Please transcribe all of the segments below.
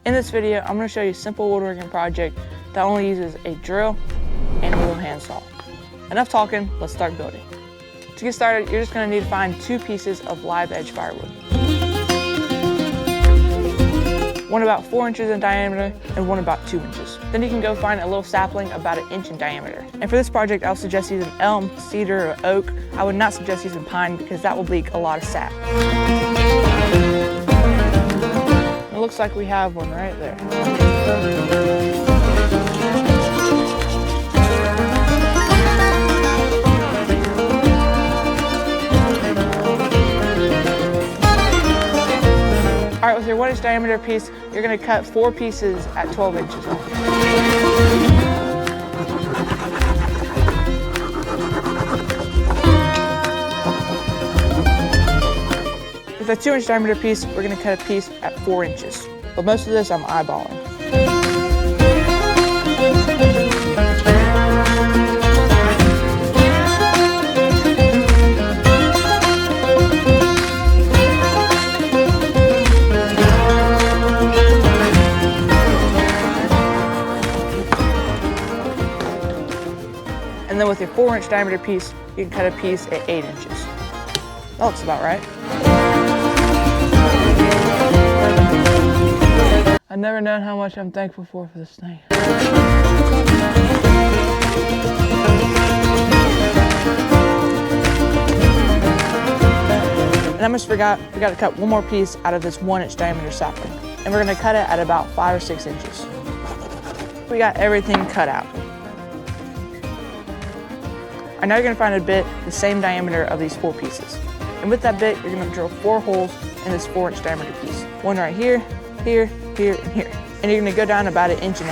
In this video, I'm going to show you a simple woodworking project that only uses a drill and a little handsaw. Enough talking, let's start building. To get started, you're just going to need to find 2 pieces of live edge firewood. One about 4 inches in diameter and one about 2 inches. Then you can go find a little sapling about 1 inch in diameter. And for this project, I'll suggest using elm, cedar, or oak. I would not suggest using pine because that will leak a lot of sap. It looks like we have one right there. All right, with your 1 inch diameter piece, you're going to cut 4 pieces at 12 inches. With a 2 inch diameter piece, we're going to cut a piece at 4 inches. But most of this I'm eyeballing. And then with your 4 inch diameter piece, you can cut a piece at 8 inches. That looks about right. I've never known how much I'm thankful for this thing. And I almost forgot, we got to cut one more piece out of this 1 inch diameter sapling. And we're going to cut it at about 5 or 6 inches. We got everything cut out. And now you're going to find a bit the same diameter of these 4 pieces. And with that bit, you're going to drill 4 holes in this 4 inch diameter piece. One right here, here, here, and here. And you're going to go down about 1.5 inches.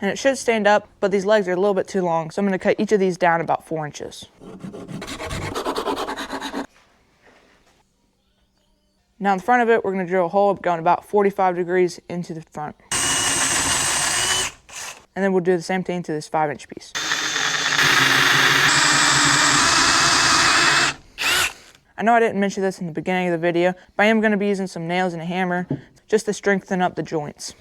And it should stand up, but these legs are a little bit too long, so I'm going to cut each of these down about 4 inches. Now in the front of it, we're going to drill a hole going about 45 degrees into the front. And then we'll do the same thing to this 5 inch piece. I know I didn't mention this in the beginning of the video, but I am going to be using some nails and a hammer just to strengthen up the joints.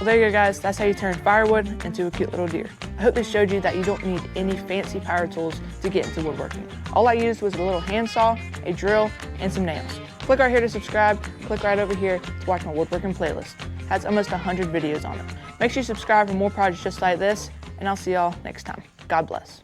Well, there you go, guys. That's how you turn firewood into a cute little deer. I hope this showed you that you don't need any fancy power tools to get into woodworking. All I used was a little handsaw, a drill, and some nails. Click right here to subscribe. Click right over here to watch my woodworking playlist. It has almost 100 videos on it. Make sure you subscribe for more projects just like this, and I'll see y'all next time. God bless.